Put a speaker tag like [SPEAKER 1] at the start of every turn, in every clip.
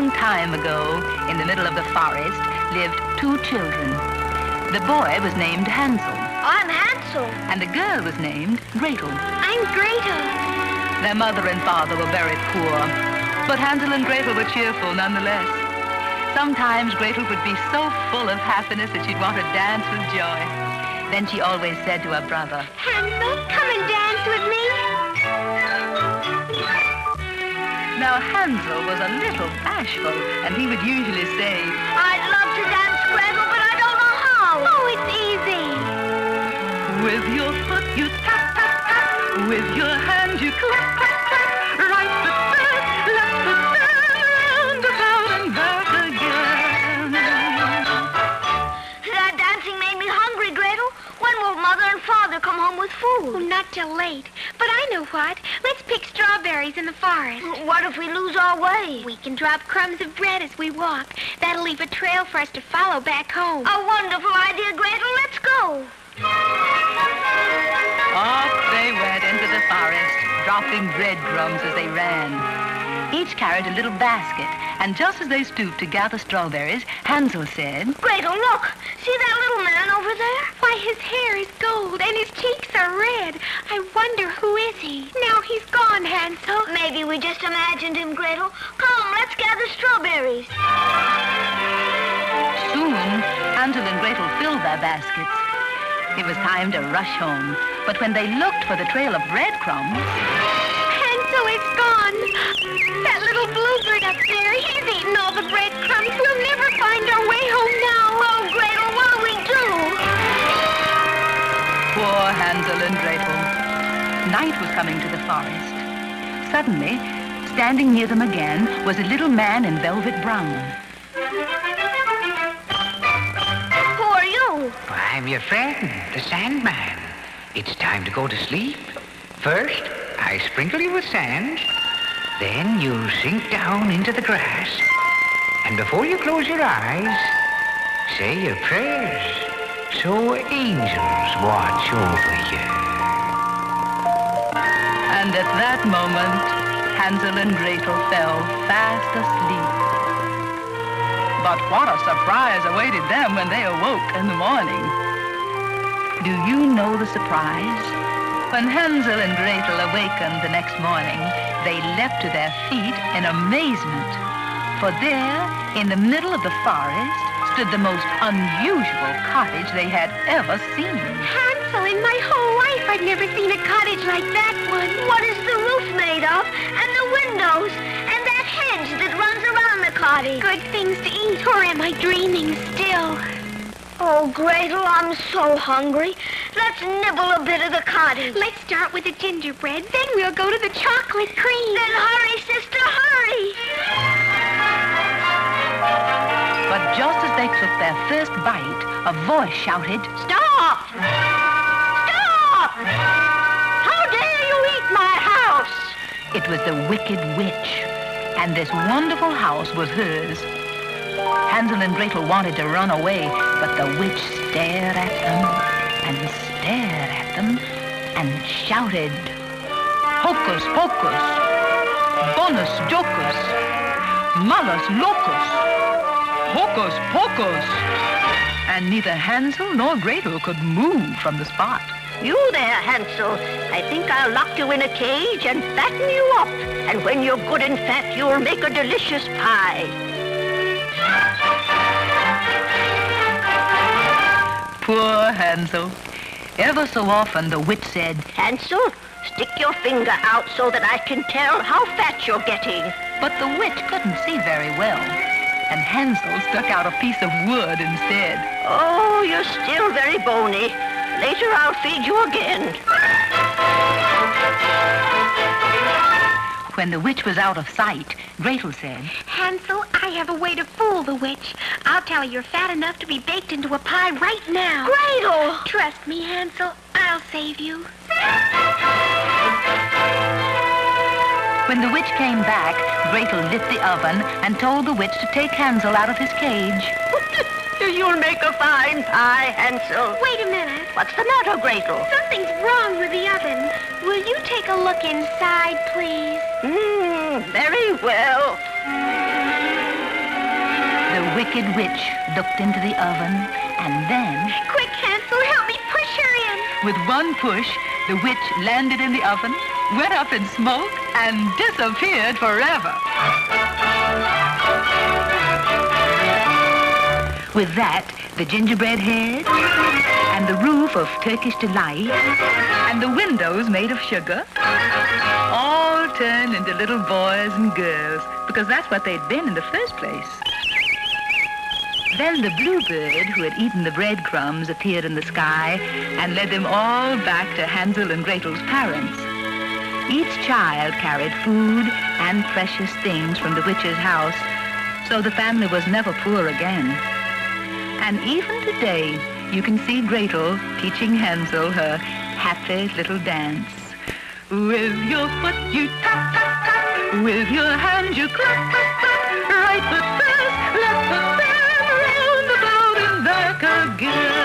[SPEAKER 1] long time ago, in the middle of the forest, lived two children. The boy was named Hansel.
[SPEAKER 2] I'm Hansel.
[SPEAKER 1] And the girl was named Gretel.
[SPEAKER 2] I'm Gretel.
[SPEAKER 1] Their mother and father were very poor, but Hansel and Gretel were cheerful nonetheless. Sometimes Gretel would be so full of happiness that she'd want to dance with joy. Then she always said to her brother,
[SPEAKER 2] Hansel, come and dance with me.
[SPEAKER 1] Now Hansel was a little bashful, and he would usually say,
[SPEAKER 2] I'd love to dance, Gretel, but I don't know how. Oh, it's easy.
[SPEAKER 1] With your foot you tap, tap, tap. With your hand you clap, clap, clap. Right foot first, left foot round, about and back again.
[SPEAKER 2] That dancing made me hungry, Gretel. When will Mother and Father come home with food?
[SPEAKER 3] Oh, not till late. But I know what. Let's pick strawberries in the forest.
[SPEAKER 2] What if we lose our way?
[SPEAKER 3] We can drop crumbs of bread as we walk. That'll leave a trail for us to follow back home.
[SPEAKER 2] A wonderful idea, Gretel. Let's go.
[SPEAKER 1] Off they went into the forest, dropping breadcrumbs as they ran. Each carried a little basket, and just as they stooped to gather strawberries, Hansel said,
[SPEAKER 2] Gretel, look. See that little man over there?
[SPEAKER 3] Why, his hair is gold and his cheeks are red. I wonder who is he? Now he's gone, Hansel.
[SPEAKER 2] Maybe we just imagined him, Gretel. Come, let's gather strawberries.
[SPEAKER 1] Soon, Hansel and Gretel filled their baskets. It was time to rush home, but when they looked for the trail of breadcrumbs...
[SPEAKER 3] Hansel is gone. That little bluebird up there, he's eaten all the breadcrumbs. We'll never find our way home now.
[SPEAKER 2] Oh, Gretel, what'll we do?
[SPEAKER 1] Poor Hansel and Gretel. Night was coming to the forest. Suddenly, standing near them again, was a little man in velvet brown.
[SPEAKER 2] Who are you?
[SPEAKER 4] I'm your friend, the Sandman. It's time to go to sleep. First, I sprinkle you with sand. Then you sink down into the grass. And before you close your eyes, say your prayers so angels watch over you.
[SPEAKER 1] And at that moment, Hansel and Gretel fell fast asleep. But what a surprise awaited them when they awoke in the morning. Do you know the surprise? When Hansel and Gretel awakened the next morning, they leapt to their feet in amazement. For there, in the middle of the forest, stood the most unusual cottage they had ever seen.
[SPEAKER 3] Hansel, in my whole life, I've never seen a cottage like that one.
[SPEAKER 2] What is the roof made of? And the windows? And that hedge that runs around the cottage?
[SPEAKER 3] Good things to eat, or am I dreaming still?
[SPEAKER 2] Oh, Gretel, I'm so hungry. Let's nibble a bit of the cottage.
[SPEAKER 3] Let's start with the gingerbread, then we'll go to the chocolate cream.
[SPEAKER 2] Then hurry, sister, hurry.
[SPEAKER 1] But just as they took their first bite, a voice shouted,
[SPEAKER 2] Stop! Stop! How dare you eat my house?
[SPEAKER 1] It was the wicked witch, and this wonderful house was hers. Hansel and Gretel wanted to run away, but the witch stared at them and stared at them and shouted, Hocus pocus, bonus jocus, malus locus, hocus pocus. And neither Hansel nor Gretel could move from the spot.
[SPEAKER 2] You there, Hansel. I think I'll lock you in a cage and fatten you up. And when you're good and fat, you'll make a delicious pie.
[SPEAKER 1] Poor Hansel. Ever so often the witch said,
[SPEAKER 2] Hansel, stick your finger out so that I can tell how fat you're getting.
[SPEAKER 1] but the witch couldn't see very well. And Hansel stuck out a piece of wood instead.
[SPEAKER 2] Oh, you're still very bony. Later I'll feed you again.
[SPEAKER 1] When the witch was out of sight, Gretel said,
[SPEAKER 3] Hansel, I have a way to fool the witch. I'll tell her you're fat enough to be baked into a pie right now.
[SPEAKER 2] Gretel!
[SPEAKER 3] Trust me, Hansel. I'll save you.
[SPEAKER 1] When the witch came back, Gretel lit the oven and told the witch to take Hansel out of his cage.
[SPEAKER 2] You'll make a fine pie, Hansel.
[SPEAKER 3] Wait a minute.
[SPEAKER 2] What's the matter, Gretel?
[SPEAKER 3] Something's wrong with the oven. Will you take a look inside, please?
[SPEAKER 2] Very well.
[SPEAKER 1] The wicked witch looked into the oven, and then...
[SPEAKER 3] Quick, Hansel, help me push her in.
[SPEAKER 1] With one push, the witch landed in the oven, went up in smoke, and disappeared forever. With that, the gingerbread head, and the roof of Turkish delight, and the windows made of sugar, all turned into little boys and girls, because that's what they'd been in the first place. Then the bluebird who had eaten the breadcrumbs appeared in the sky and led them all back to Hansel and Gretel's parents. Each child carried food and precious things from the witch's house, so the family was never poor again. And even today, you can see Gretel teaching Hansel her happy little dance. With your foot you tap, tap, tap. With your hand you clap, clap, clap. Right foot first, left foot then, round about and back again.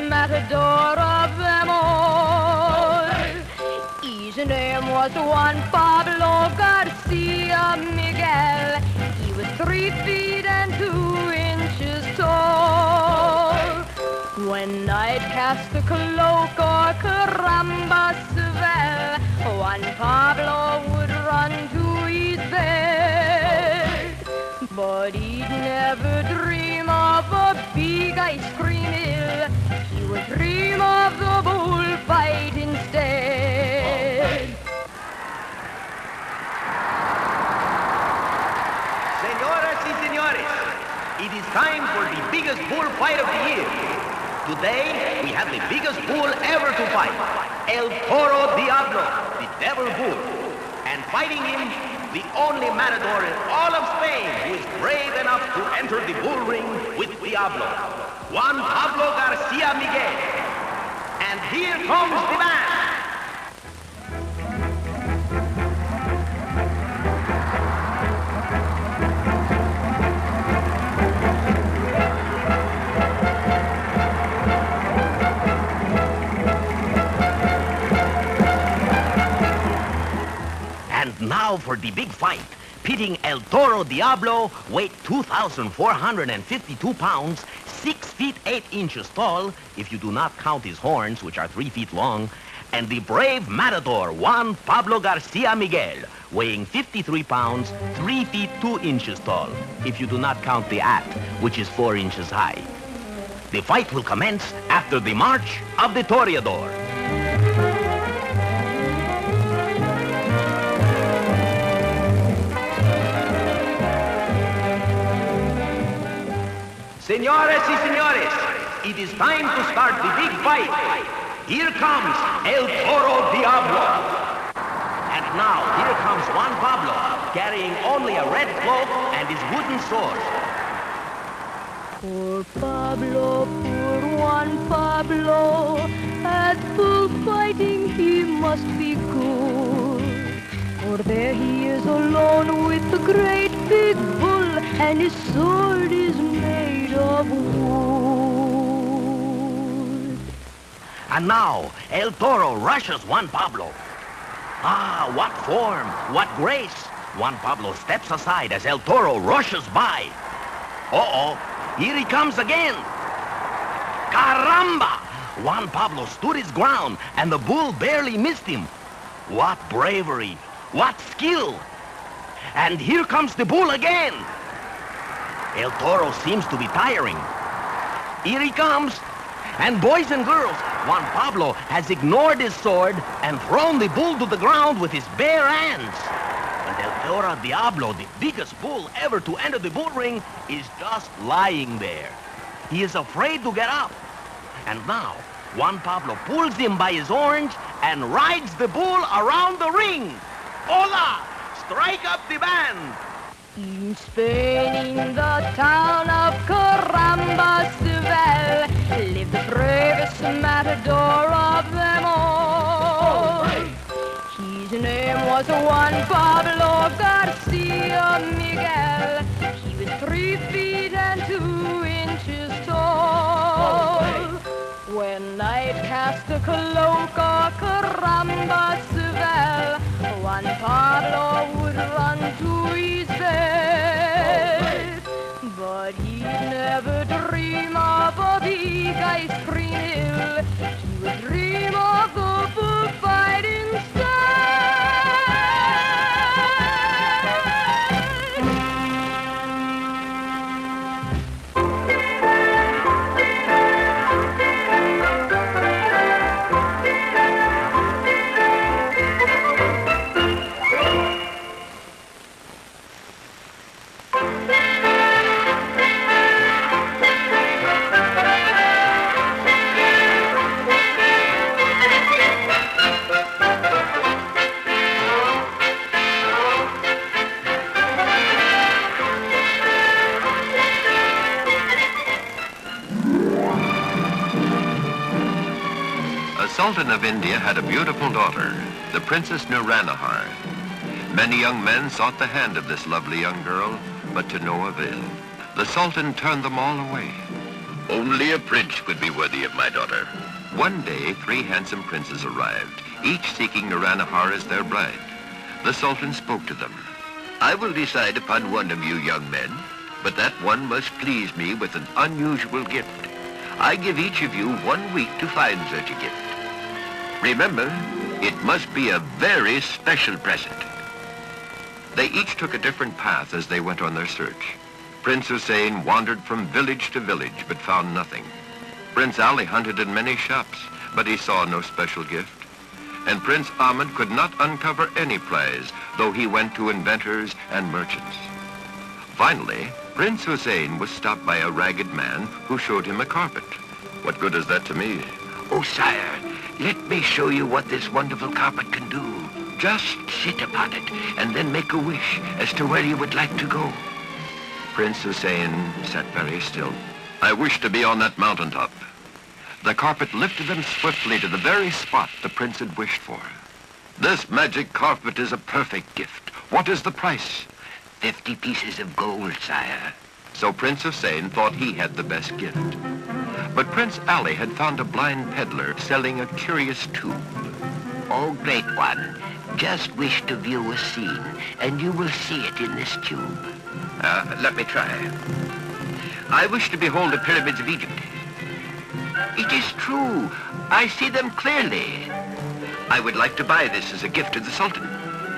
[SPEAKER 5] Matador of them all. His name was Juan Pablo Garcia Miguel. He was 3 feet and 2 inches tall. When I'd cast a cloak or caramba swell, Juan Pablo would run to his bed. But he'd never dream of a big ice cream hill. He would dream of the bullfight instead.
[SPEAKER 6] Señoras y señores, it is time for the biggest bullfight of the year. Today, we have the biggest bull ever to fight, El Toro Diablo, the devil bull. And fighting him, the only matador in all of Spain who is brave enough to enter the bull ring with Diablo, Juan Pablo Garcia Miguel. And here comes the man. And now for the big fight, pitting El Toro Diablo, weight 2,452 pounds, 6 feet 8 inches tall, if you do not count his horns, which are 3 feet long, and the brave matador, Juan Pablo Garcia Miguel, weighing 53 pounds, 3 feet 2 inches tall, if you do not count the at, which is 4 inches high. The fight will commence after the March of the Toreador. Señores y señores, it is time to start the big fight. Here comes El Toro Diablo. And now, here comes Juan Pablo, carrying only a red cloak and his wooden sword.
[SPEAKER 5] Poor Pablo, poor Juan Pablo, at bullfighting he must be good. For there he is alone with the great big bull, and his sword is made of wood.
[SPEAKER 6] And now, El Toro rushes Juan Pablo. Ah, what form, what grace. Juan Pablo steps aside as El Toro rushes by. Uh-oh, here he comes again. Caramba! Juan Pablo stood his ground, and the bull barely missed him. What bravery, what skill. And here comes the bull again. El Toro seems to be tiring. Here he comes. And boys and girls, Juan Pablo has ignored his sword and thrown the bull to the ground with his bare hands. But El Toro Diablo, the biggest bull ever to enter the bull ring, is just lying there. He is afraid to get up. And now, Juan Pablo pulls him by his horns and rides the bull around the ring. Hola! Strike up the band!
[SPEAKER 5] In Spain, in the town of Carambas-Seville, lived the bravest matador of them all. His name was Juan Pablo Garcia Miguel. He was 3 feet and 2 inches tall. When night cast a cloak o'er Carambas-Seville, Juan Pablo would run to his bed. But he'd never dream of a big ice cream hill. He would dream of a bullfight instead.
[SPEAKER 7] The Sultan of India had a beautiful daughter, the Princess Nuranahar. Many young men sought the hand of this lovely young girl, but to no avail. The Sultan turned them all away. Only a prince could be worthy of my daughter. One day, 3 handsome princes arrived, each seeking Nuranahar as their bride. The Sultan spoke to them. I will decide upon one of you young men, but that one must please me with an unusual gift. I give each of you 1 week to find such a gift. Remember, it must be a very special present. They each took a different path as they went on their search. Prince Hussein wandered from village to village, but found nothing. Prince Ali hunted in many shops, but he saw no special gift. And Prince Ahmed could not uncover any prize, though he went to inventors and merchants. Finally, Prince Hussein was stopped by a ragged man who showed him a carpet. What good is that to me?
[SPEAKER 4] Oh, sire, let me show you what this wonderful carpet can do. Just sit upon it and then make a wish as to where you would like to go.
[SPEAKER 7] Prince Hussein sat very still. I wish to be on that mountaintop. The carpet lifted them swiftly to the very spot the prince had wished for. This magic carpet is a perfect gift. What is the price?
[SPEAKER 4] 50 pieces of gold, sire.
[SPEAKER 7] So Prince Hussein thought he had the best gift. But Prince Ali had found a blind peddler selling a curious tube.
[SPEAKER 4] Oh, great one, just wish to view a scene, and you will see it in this tube.
[SPEAKER 7] Let me try. I wish to behold the pyramids of Egypt.
[SPEAKER 4] It is true. I see them clearly.
[SPEAKER 7] I would like to buy this as a gift to the Sultan.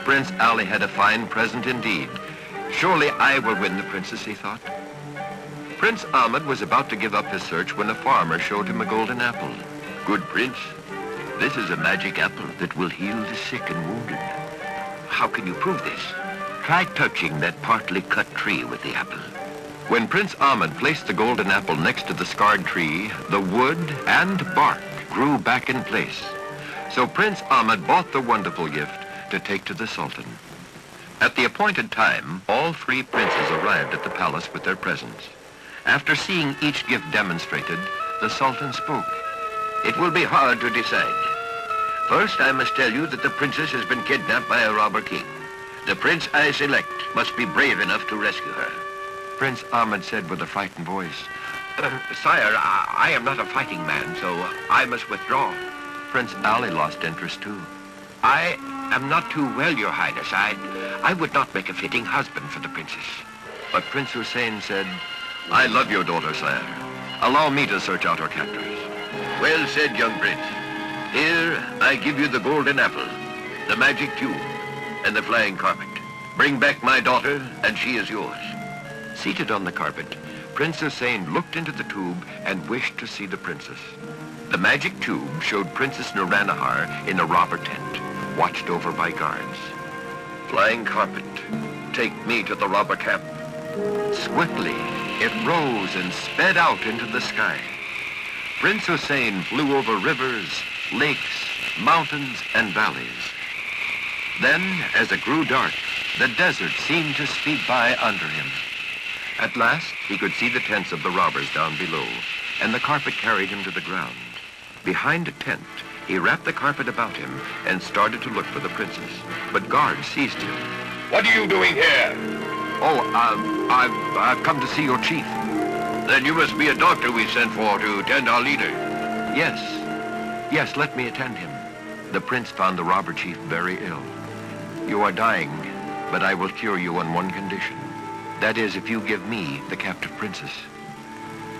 [SPEAKER 7] Prince Ali had a fine present indeed. Surely I will win the princess, he thought. Prince Ahmed was about to give up his search when a farmer showed him a golden apple. Good prince, this is a magic apple that will heal the sick and wounded. How can you prove this? Try touching that partly cut tree with the apple. When Prince Ahmed placed the golden apple next to the scarred tree, the wood and bark grew back in place. So Prince Ahmed bought the wonderful gift to take to the Sultan. At the appointed time, all 3 princes arrived at the palace with their presents. After seeing each gift demonstrated, the Sultan spoke. It will be hard to decide. First, I must tell you that the princess has been kidnapped by a robber king. The prince I select must be brave enough to rescue her. Prince Ahmed said with a frightened voice, Sire, I am not a fighting man, so I must withdraw. Prince Ali lost interest too. I am not too well, Your Highness. I would not make a fitting husband for the princess. But Prince Hussein said, I love your daughter, sire. Allow me to search out her captors. Well said, young prince. Here, I give you the golden apple, the magic tube, and the flying carpet. Bring back my daughter, and she is yours. Seated on the carpet, Prince Hussein looked into the tube and wished to see the princess. The magic tube showed Princess Nuranahar in a robber tent, watched over by guards. Flying carpet, take me to the robber camp. Swiftly, it rose and sped out into the sky. Prince Hussein flew over rivers, lakes, mountains, and valleys. Then, as it grew dark, the desert seemed to speed by under him. At last, he could see the tents of the robbers down below, and the carpet carried him to the ground. Behind a tent, he wrapped the carpet about him and started to look for the princess. But guards seized him.
[SPEAKER 8] What are you doing here?
[SPEAKER 7] Oh, I've come to see your chief.
[SPEAKER 8] Then you must be a doctor we sent for to attend our leader.
[SPEAKER 7] Yes, let me attend him. The prince found the robber chief very ill. You are dying, but I will cure you on one condition. That is, if you give me the captive princess.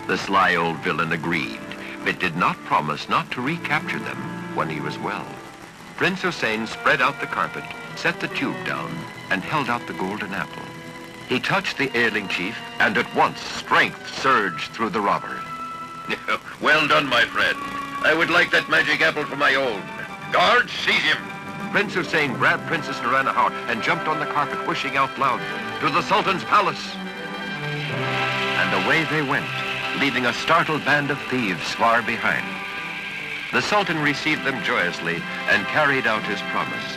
[SPEAKER 7] The sly old villain agreed, but did not promise not to recapture them when he was well. Prince Hussein spread out the carpet, set the tube down, and held out the golden apple. He touched the ailing chief, and at once strength surged through the robber.
[SPEAKER 8] Well done, my friend. I would like that magic apple for my own. Guards, seize him.
[SPEAKER 7] Prince Hussein grabbed Princess Naranahar and jumped on the carpet, wishing out loud, "To the Sultan's palace!" And away they went, leaving a startled band of thieves far behind. The Sultan received them joyously and carried out his promise,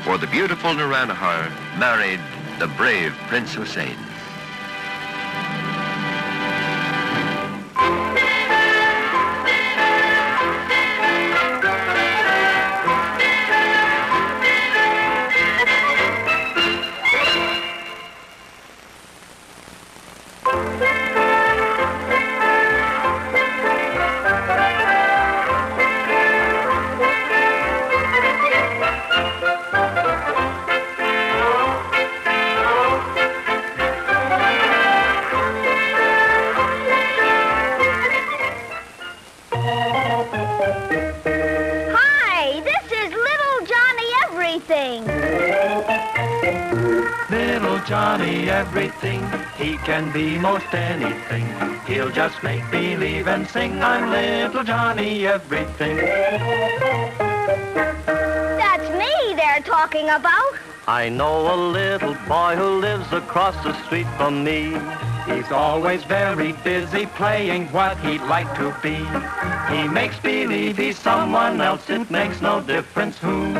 [SPEAKER 7] for the beautiful Naranahar married the brave Prince Hussein.
[SPEAKER 9] Johnny everything, he can be most anything. He'll just make believe and sing, I'm little Johnny everything.
[SPEAKER 3] That's me they're talking about.
[SPEAKER 9] I know a little boy who lives across the street from me. He's always very busy playing what he'd like to be. He makes believe he's someone else, it makes no difference who.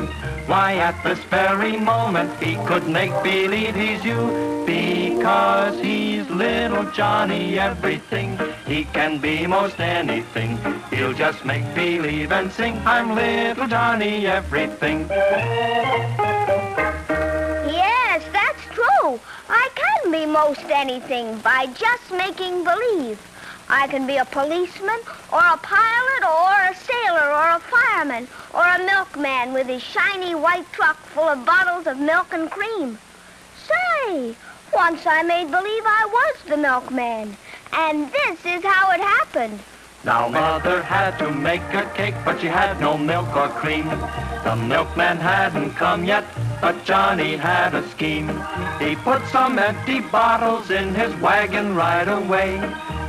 [SPEAKER 9] Why, at this very moment, he could make believe he's you. Because he's little Johnny everything. He can be most anything. He'll just make believe and sing, I'm little Johnny everything.
[SPEAKER 3] Yes, that's true. I can be most anything by just making believe. I can be a policeman, or a pilot, or a sailor, or a fireman, or a milkman with his shiny white truck full of bottles of milk and cream. Say, once I made believe I was the milkman, and this is how it happened.
[SPEAKER 9] Now Mother had to make a cake, but she had no milk or cream. The milkman hadn't come yet, but Johnny had a scheme. He put some empty bottles in his wagon right away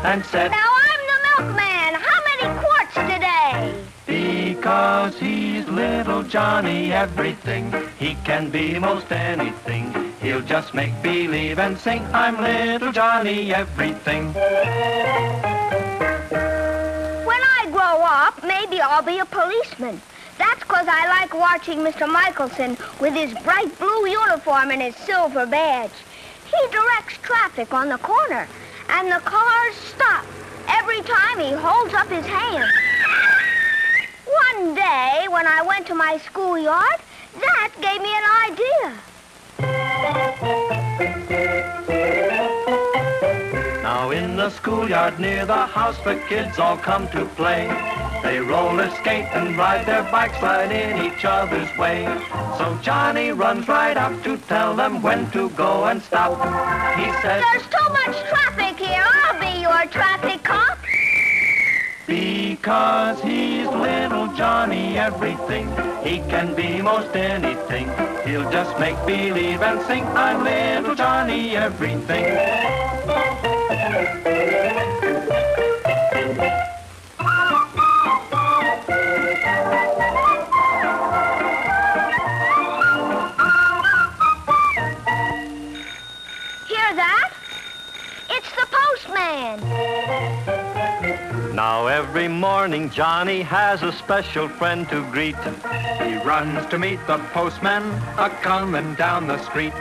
[SPEAKER 9] and said,
[SPEAKER 3] Now I'm the milkman. How many quarts today?
[SPEAKER 9] Because he's little Johnny everything. He can be most anything. He'll just make believe and sing, I'm little Johnny everything.
[SPEAKER 3] When I grow up, maybe I'll be a policeman. That's 'cause I like watching Mr. Michelson with his bright blue uniform and his silver badge. He directs traffic on the corner, and the cars stop every time he holds up his hand. One day, when I went to my schoolyard, that gave me an idea.
[SPEAKER 9] Now in the schoolyard near the house, the kids all come to play. They roller skate and ride their bikes right in each other's way. So Johnny runs right up to tell them when to go and stop. He says,
[SPEAKER 3] There's too much traffic here. I'll be your traffic cop.
[SPEAKER 9] Because he's little Johnny everything. He can be most anything. He'll just make believe and sing, I'm little Johnny everything. Every morning Johnny has a special friend to greet. He runs to meet the postman a-comin' down the street.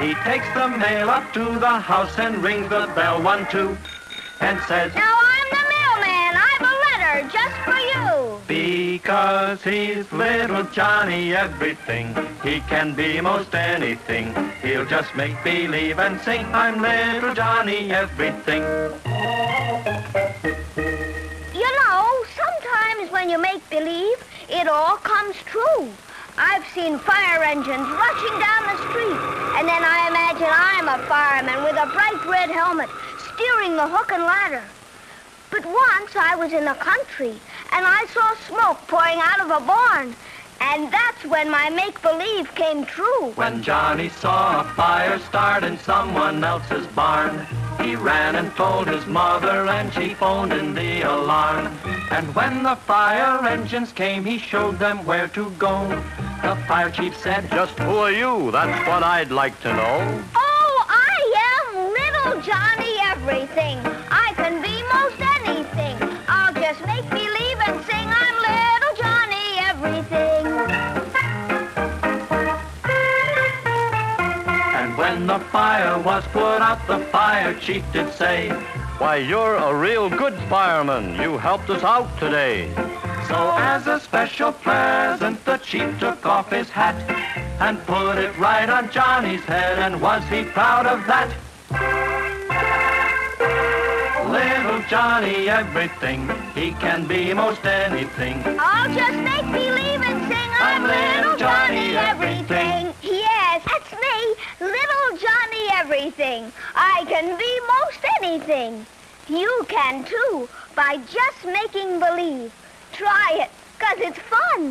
[SPEAKER 9] He takes the mail up to the house and rings the bell 1, 2, and says,
[SPEAKER 3] "Now I'm the mailman. I've a letter just for you."
[SPEAKER 9] Because he's little Johnny everything. He can be most anything. He'll just make believe and sing, "I'm little Johnny everything."
[SPEAKER 3] You know, sometimes when you make believe, it all comes true. I've seen fire engines rushing down the street, and then I imagine I'm a fireman with a bright red helmet steering the hook and ladder. But once I was in the country, and I saw smoke pouring out of a barn, and that's when my make-believe came true.
[SPEAKER 9] When Johnny saw a fire start in someone else's barn, he ran and told his mother, and she phoned in the alarm. And when the fire engines came, he showed them where to go. The fire chief said,
[SPEAKER 10] "Just who are you? That's what I'd like to know."
[SPEAKER 3] Oh, I am little Johnny everything. I can be most anything. I'll just make believe and sing, "I'm little Johnny everything."
[SPEAKER 9] and when the fire was put out, the fire chief did say,
[SPEAKER 10] "Why, you're a real good fireman. You helped us out today."
[SPEAKER 9] So as a special present, the chief took off his hat and put it right on Johnny's head, and was he proud of that? Little Johnny everything, he can be most anything.
[SPEAKER 3] I'll just make believe and sing, "I'm little Johnny everything." Yes, that's me, little Johnny everything. I can be most anything. You can too, by just making believe. Try it, 'cause it's fun.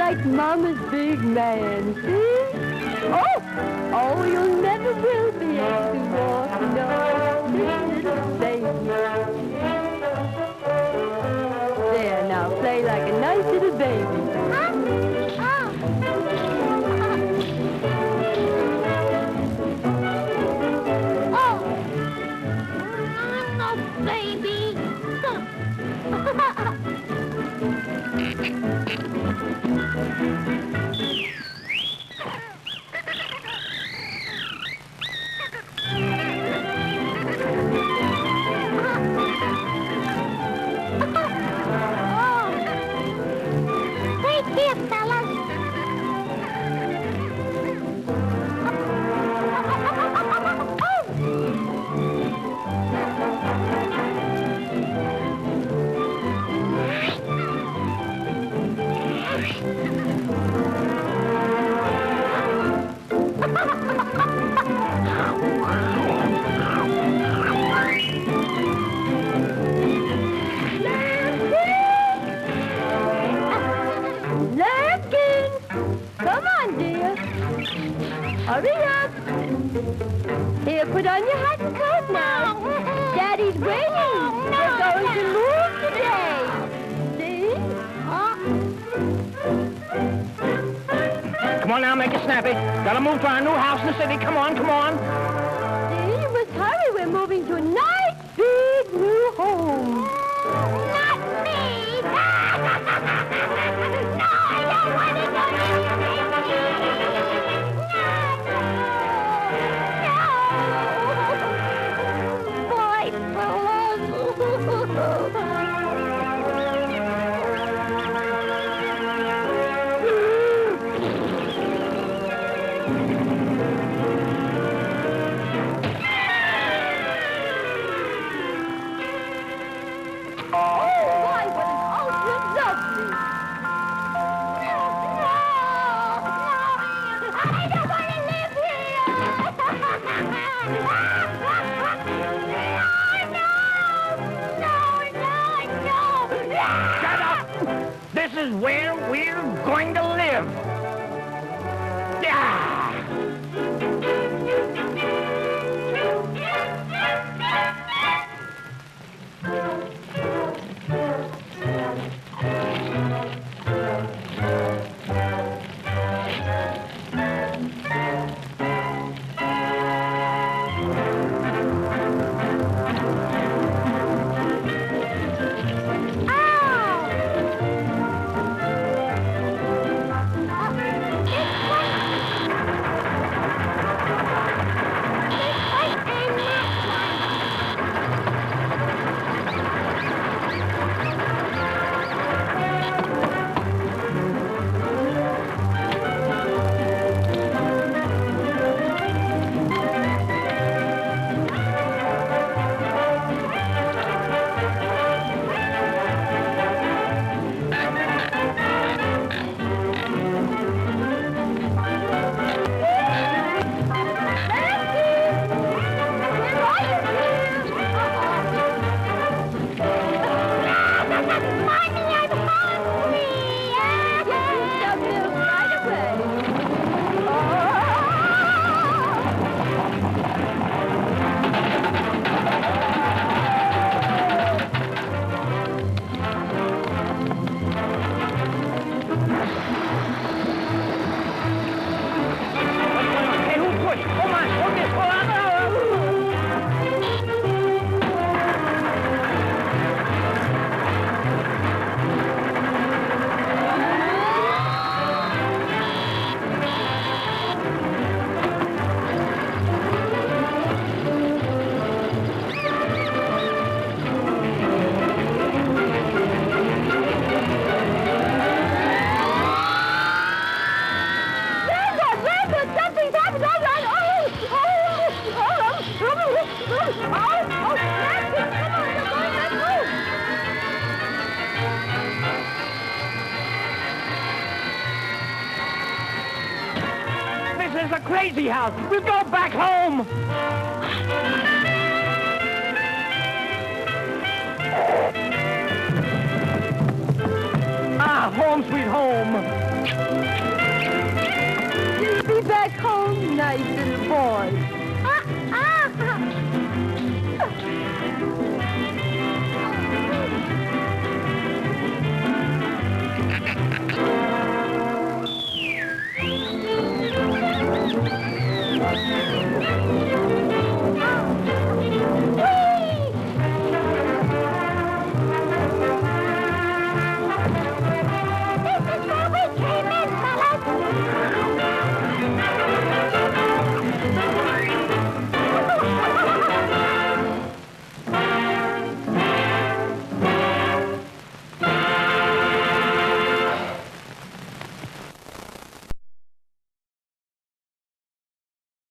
[SPEAKER 5] Like Mama's big man, see? Oh, you'll never will be able to walk, no, little baby. There, now play like a nice little baby.
[SPEAKER 3] I'm no baby.
[SPEAKER 5] Hurry up. Here, put on your hat and coat now. Daddy's waiting. We're going to move today. See?
[SPEAKER 11] Come on now, make it snappy. Gotta move to our new house in the city. Come on, come on.
[SPEAKER 5] See, you must hurry. We're moving to a nice, big, new home.
[SPEAKER 3] Not me. No, I don't want to go to
[SPEAKER 11] this is where we're going to live. Yeah! This is a crazy house. We'll go back home.